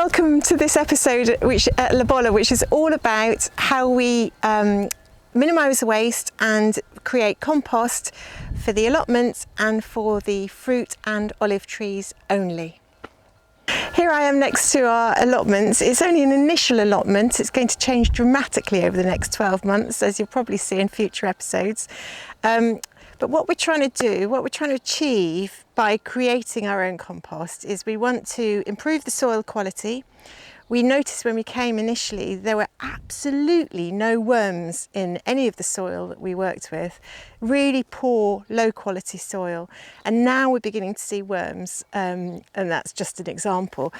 welcome to this episode at Bolla, which is all about how we minimise waste and create compost for the allotments and for the fruit and olive trees only. Here I am next to our allotments. It's only an initial allotment. It's going to change dramatically over the next 12 months, as you'll probably see in future episodes. But what we're trying to do, what we're trying to achieve by creating our own compost is we want to improve the soil quality. We noticed when we came initially there were absolutely no worms in any of the soil that we worked with, really poor, low quality soil. And now we're beginning to see worms, and that's just an example.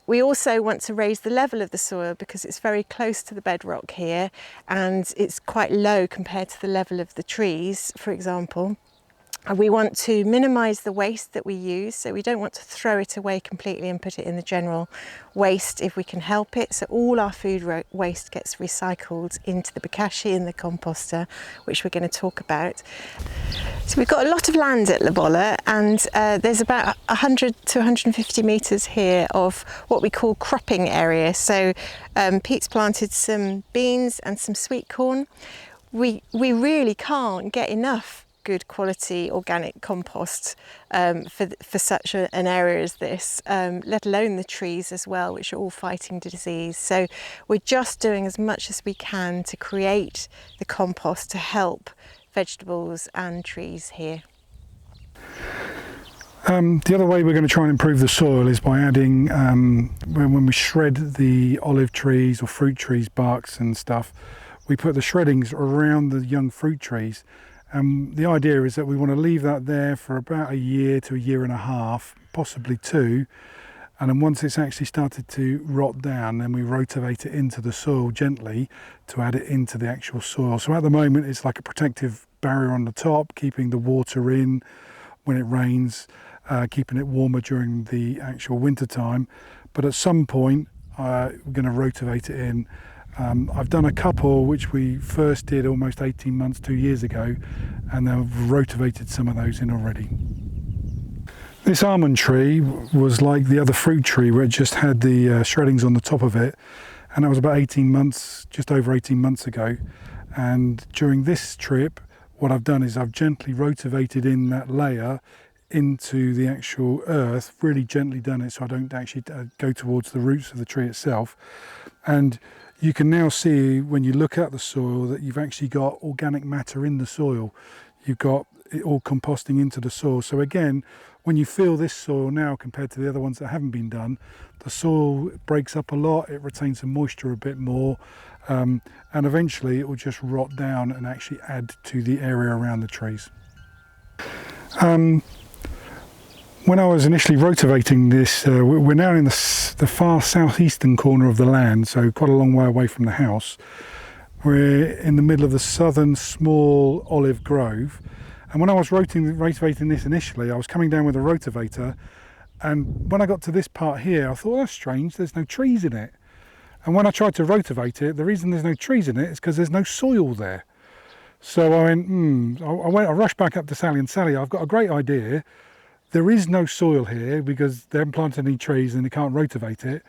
We also want to raise the level of the soil because it's very close to the bedrock here and it's quite low compared to the level of the trees, for example. We want to minimise the waste that we use, so we don't want to throw it away completely and put it in the general waste if we can help it. So all our food waste gets recycled into the Bokashi and the composter, which we're going to talk about. So we've got a lot of land at Bolla, and there's about 100 to 150 metres here of what we call cropping area. So Pete's planted some beans and some sweet corn. We really can't get enough good quality organic compost for such an area as this, let alone the trees as well, which are all fighting disease. So we're just doing as much as we can to create the compost to help vegetables and trees here. The other way we're going to try and improve the soil is by adding, when we shred the olive trees or fruit trees barks and stuff, we put the shreddings around the young fruit trees. The idea is that we want to leave that there for about a year to a year and a half, possibly two, and then once it's actually started to rot down, then we rotate it into the soil gently to add it into the actual soil. So at the moment it's like a protective barrier on the top, keeping the water in when it rains, keeping it warmer during the actual winter time, but at some point we're going to rotate it in. I've done a couple which we first did almost 18 months, 2 years ago, and then I've rotated some of those in already. This almond tree was like the other fruit tree where it just had the shreddings on the top of it, and that was about 18 months, just over 18 months ago. And during this trip, what I've done is I've gently rotated in that layer into the actual earth, really gently done it so I don't actually go towards the roots of the tree itself. And you can now see when you look at the soil that you've actually got organic matter in the soil. You've got it all composting into the soil. So again, when you feel this soil now compared to the other ones that haven't been done, the soil breaks up a lot, it retains some moisture a bit more, and eventually it will just rot down and actually add to the area around the trees. When I was initially rotating this, we're now in the far southeastern corner of the land, so quite a long way away from the house. We're in the middle of the southern small olive grove, and when I was rotating this initially, I was coming down with a rotavator, and when I got to this part here, I thought, oh, that's strange, there's no trees in it. And when I tried to rotate it, the reason there's no trees in it is because there's no soil there. So I went, I rushed back up to Sally, and Sally, I've got a great idea. There is no soil here because they haven't planted any trees and they can't rotate it.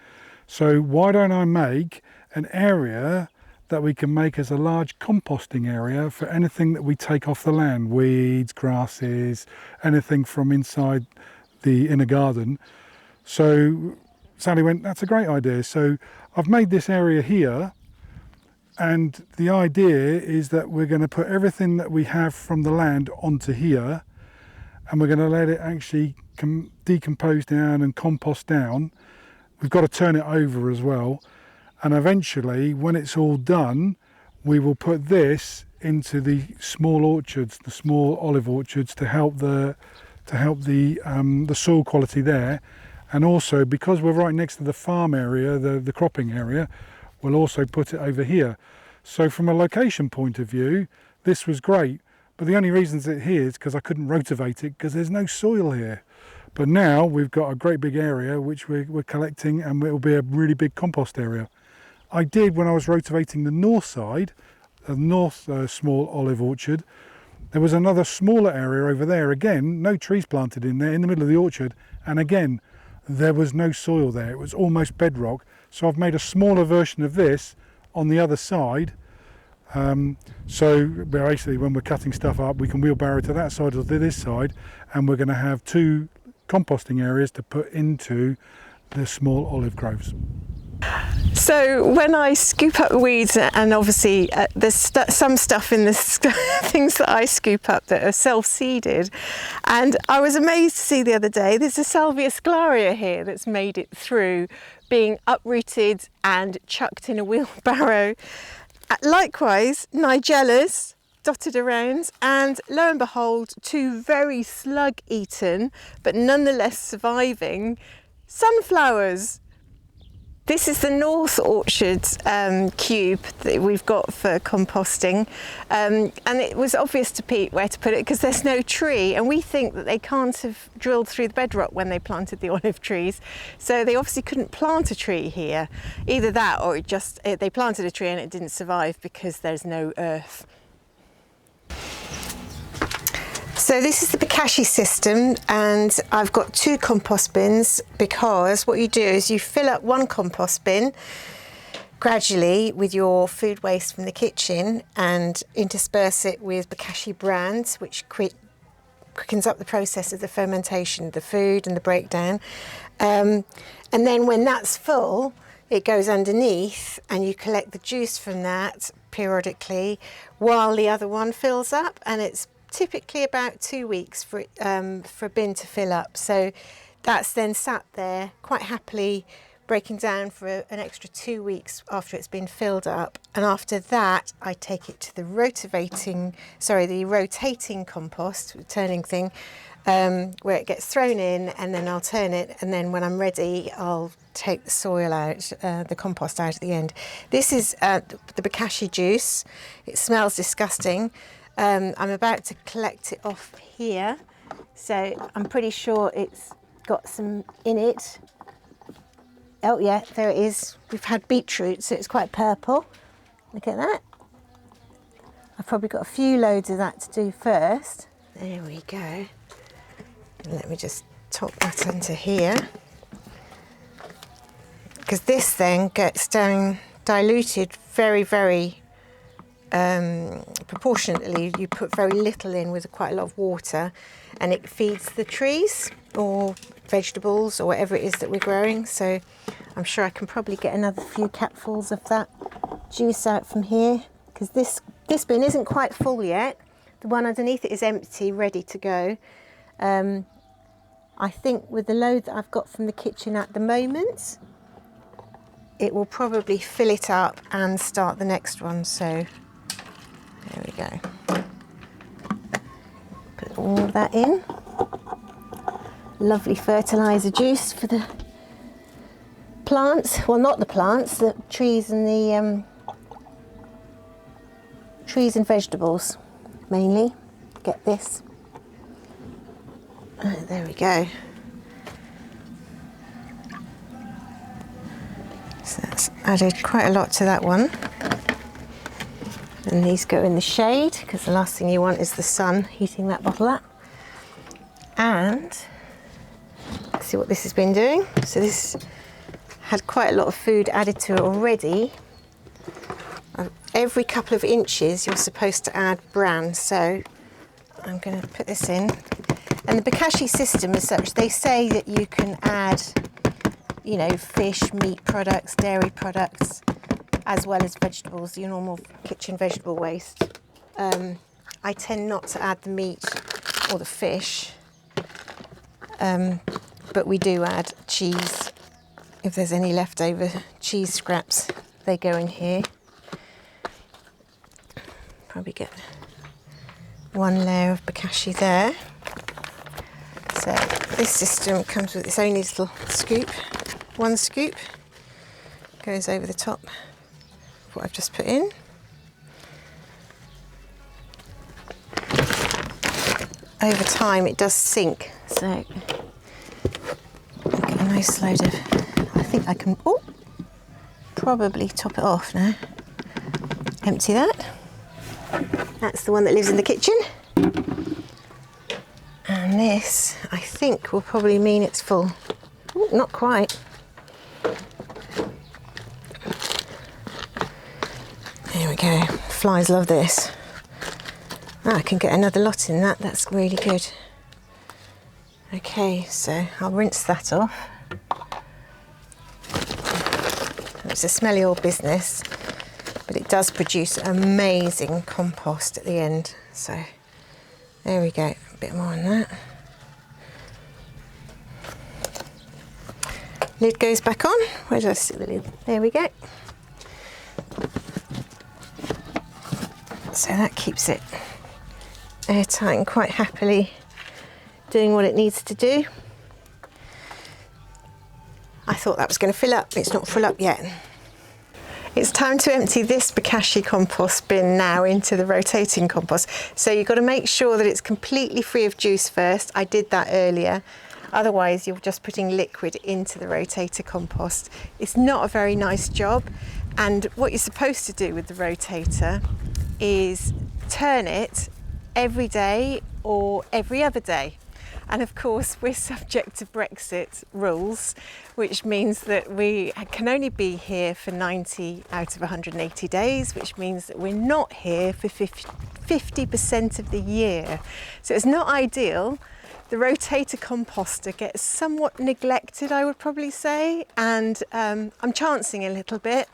So why don't I make an area that we can make as a large composting area for anything that we take off the land, weeds, grasses, anything from inside the inner garden. So Sally went, that's a great idea. So I've made this area here, and the idea is that we're going to put everything that we have from the land onto here, and we're going to let it actually decompose down and compost down. We've got to turn it over as well, and eventually when it's all done we will put this into the small orchards, the small olive orchards, to help the soil quality there. And also because we're right next to the farm area, the cropping area, we'll also put it over here. So from a location point of view this was great. But the only reason it's here is because I couldn't rotate it because there's no soil here. But now we've got a great big area which we're collecting, and it will be a really big compost area. I did, when I was rotating the north side, the north small olive orchard, there was another smaller area over there. Again, no trees planted in there in the middle of the orchard. And again, there was no soil there. It was almost bedrock. So I've made a smaller version of this on the other side. So basically when we're cutting stuff up, we can wheelbarrow to that side or to this side, and we're going to have 2 composting areas to put into the small olive groves. So when I scoop up the weeds, and obviously there's some stuff in the things that I scoop up that are self-seeded, and I was amazed to see the other day there's a salvia sclaria here that's made it through being uprooted and chucked in a wheelbarrow. Likewise, nigellas dotted around, and lo and behold, 2 very slug-eaten but nonetheless surviving sunflowers. This is the North Orchard cube that we've got for composting, and it was obvious to Pete where to put it because there's no tree, and we think that they can't have drilled through the bedrock when they planted the olive trees, so they obviously couldn't plant a tree here. Either that or they planted a tree and it didn't survive because there's no earth. So this is the Bokashi system, and I've got 2 compost bins because what you do is you fill up one compost bin gradually with your food waste from the kitchen and intersperse it with Bokashi brands, which quickens up the process of the fermentation of the food and the breakdown. And then when that's full, it goes underneath and you collect the juice from that periodically while the other one fills up, and it's typically about 2 weeks for a bin to fill up. So that's then sat there quite happily breaking down for an extra 2 weeks after it's been filled up, and after that I take it to the rotating compost, turning thing, where it gets thrown in, and then I'll turn it, and then when I'm ready I'll take the soil out, the compost out at the end. This is the Bokashi juice. It smells disgusting. I'm about to collect it off here, so I'm pretty sure it's got some in it. Oh yeah, there it is. We've had beetroot, so it's quite purple. Look at that. I've probably got a few loads of that to do first. There we go. Let me just top that into here, because this then gets down diluted very, very proportionately. You put very little in with quite a lot of water, and it feeds the trees or vegetables or whatever it is that we're growing. So I'm sure I can probably get another few capfuls of that juice out from here, because this bin isn't quite full yet. The one underneath it is empty, ready to go. I think with the load that I've got from the kitchen at the moment, it will probably fill it up and start the next one. So there we go. Put all of that in. Lovely fertiliser juice for the plants. Well, not the plants, the trees and the trees and vegetables mainly. Get this. There we go. So that's added quite a lot to that one. And these go in the shade, because the last thing you want is the sun heating that bottle up. And let's see what this has been doing. So this had quite a lot of food added to it already. Every couple of inches you're supposed to add bran, so I'm going to put this in. And the Bokashi system is such, they say that you can add, you know, fish, meat products, dairy products, as well as vegetables, your normal kitchen vegetable waste. I tend not to add the meat or the fish, but we do add cheese. If there's any leftover cheese scraps, they go in here. Probably get one layer of Bokashi there. So this system comes with its own little scoop. One scoop goes over the top of what I've just put in. Over time it does sink, so I'll get a nice load of, I think I can probably top it off now. Empty that. That's the one that lives in the kitchen. And this, I think, will probably mean it's full. Ooh. Oh, not quite. There we go. Flies love this. Oh, I can get another lot in that. That's really good. Okay, so I'll rinse that off. It's a smelly old business, but it does produce amazing compost at the end. So there we go. A bit more on that. Lid goes back on. Where did I stick the lid? There we go. So that keeps it airtight and quite happily doing what it needs to do. I thought that was going to fill up. It's not full up yet. It's time to empty this Bokashi compost bin now into the rotating compost. So you've got to make sure that it's completely free of juice first. I did that earlier. Otherwise, you're just putting liquid into the rotator compost. It's not a very nice job. And what you're supposed to do with the rotator is turn it every day or every other day. And of course, we're subject to Brexit rules, which means that we can only be here for 90 out of 180 days, which means that we're not here for 50% of the year. So it's not ideal. The rotator composter gets somewhat neglected, I would probably say, and I'm chancing a little bit.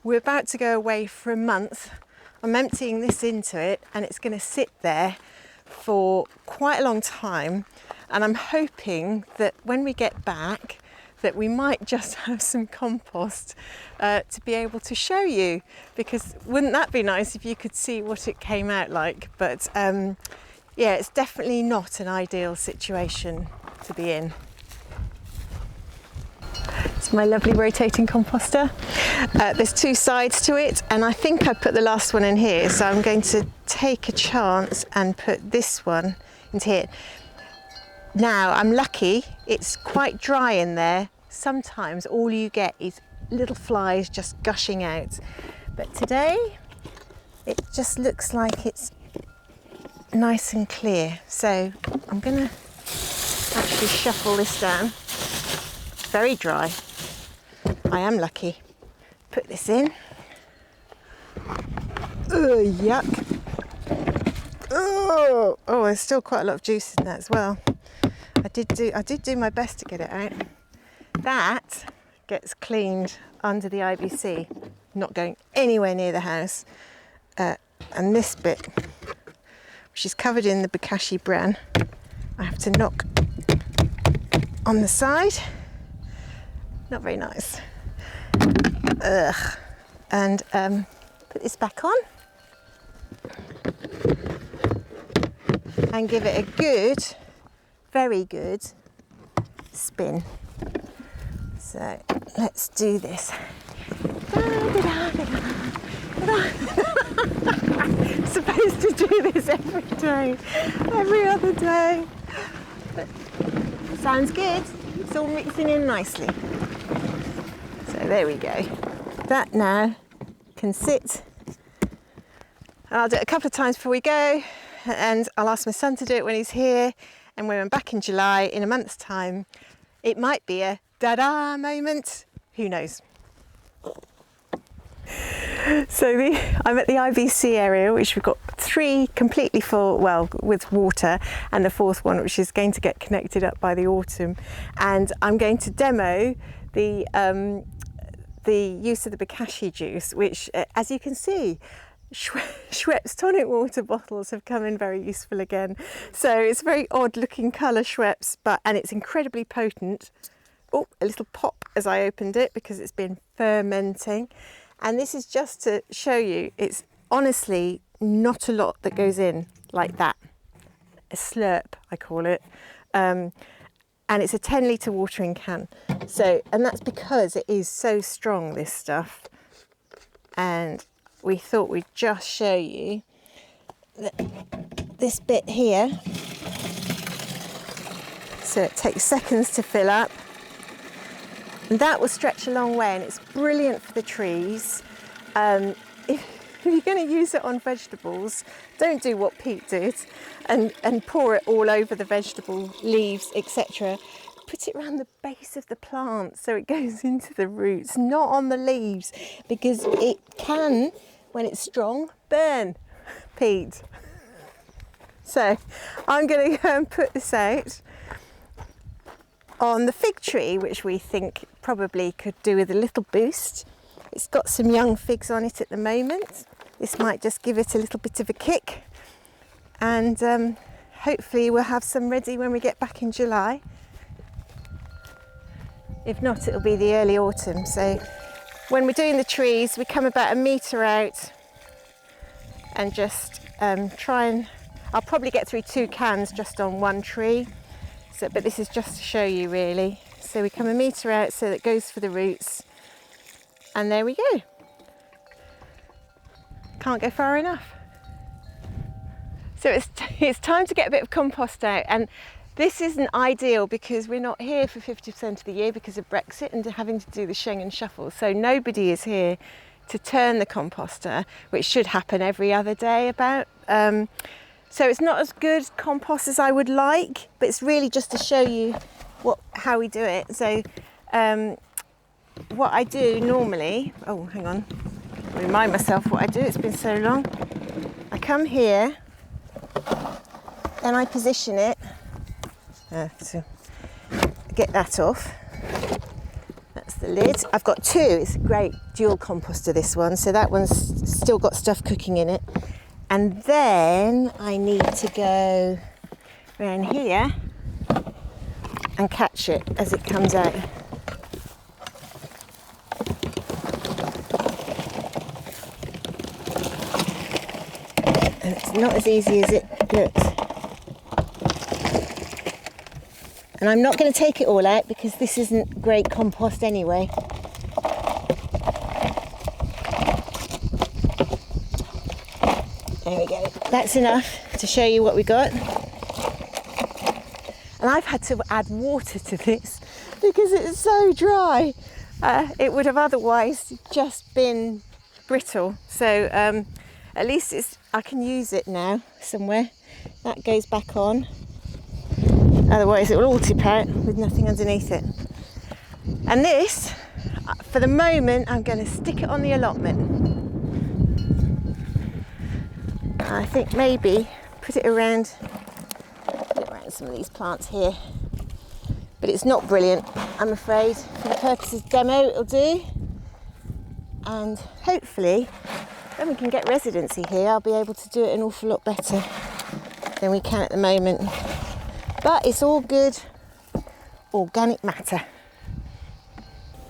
We're about to go away for a month. I'm emptying this into it, and it's going to sit there for quite a long time. And I'm hoping that when we get back, that we might just have some compost to be able to show you, because wouldn't that be nice if you could see what it came out like? But yeah, it's definitely not an ideal situation to be in. It's my lovely rotating composter. There's two sides to it, and I think I put the last one in here, so I'm going to take a chance and put this one into here. Now, I'm lucky, it's quite dry in there. Sometimes all you get is little flies just gushing out. But today, it just looks like it's nice and clear. So I'm gonna actually shuffle this down. Very dry. I am lucky. Put this in. Oh, yuck. Oh, there's still quite a lot of juice in that as well. I did do my best to get it out. That gets cleaned under the IBC, not going anywhere near the house. And this bit, which is covered in the Bokashi bran, I have to knock on the side. Not very nice. Ugh. And put this back on and give it a good, very good spin. So let's do this. Supposed to do this every day, every other day. But sounds good. It's all mixing in nicely. So there we go. That now can sit. And I'll do it a couple of times before we go, and I'll ask my son to do it when he's here. And when I'm back in July, in a month's time, it might be a da-da moment. Who knows? So I'm at the IBC area, which we've got 3 completely full, well, with water, and the 4th one, which is going to get connected up by the autumn. And I'm going to demo the use of the Bokashi juice, which, as you can see, Schweppes tonic water bottles have come in very useful again. So it's a very odd looking colour, Schweppes, and it's incredibly potent. Oh, a little pop as I opened it because it's been fermenting. And this is just to show you, it's honestly not a lot that goes in like that. A slurp, I call it. And it's a 10 litre watering can. So, and that's because it is so strong, this stuff. And we thought we'd just show you that this bit here. So it takes seconds to fill up. And that will stretch a long way, and it's brilliant for the trees. If you're going to use it on vegetables, don't do what Pete did and pour it all over the vegetable leaves, etc. put it around the base of the plant so it goes into the roots, not on the leaves, because it can, when it's strong, burn peat. So I'm going to go and put this out on the fig tree, which we think probably could do with a little boost. It's got some young figs on it at the moment. This might just give it a little bit of a kick, and hopefully we'll have some ready when we get back in July. If not, it'll be the early autumn. So when we're doing the trees, we come about 1 metre out and just try and, I'll probably get through 2 cans just on one tree. So, but this is just to show you really. So we come 1 metre out so that it goes for the roots, and there we go. Can't go far enough. So it's time to get a bit of compost out, and this isn't ideal because we're not here for 50% of the year because of Brexit and having to do the Schengen Shuffle. So nobody is here to turn the composter, which should happen every other day about. So it's not as good compost as I would like, but it's really just to show you how we do it. So what I do normally, oh hang on, remind myself what I do, it's been so long. I come here, then I position it to get that off. That's the lid. I've got 2, it's a great dual composter, this one, so that one's still got stuff cooking in it. And then I need to go around here and catch it as it comes out. And it's not as easy as it looks. And I'm not going to take it all out because this isn't great compost anyway. There we go. That's enough to show you what we got. And I've had to add water to this because it's so dry. It would have otherwise just been brittle. So at least I can use it now somewhere. That goes back on. Otherwise it will all tip out with nothing underneath it. And this, for the moment, I'm going to stick it on the allotment. I think maybe put it around some of these plants here. But it's not brilliant, I'm afraid. For the purposes of demo, it'll do. And hopefully, when we can get residency here, I'll be able to do it an awful lot better than we can at the moment. But it's all good organic matter.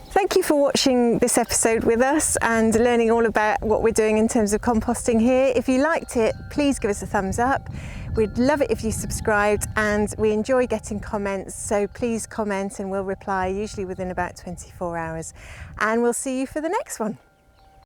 Thank you for watching this episode with us and learning all about what we're doing in terms of composting here. If you liked it, please give us a thumbs up. We'd love it if you subscribed, and we enjoy getting comments, so please comment and we'll reply, usually within about 24 hours. And we'll see you for the next one.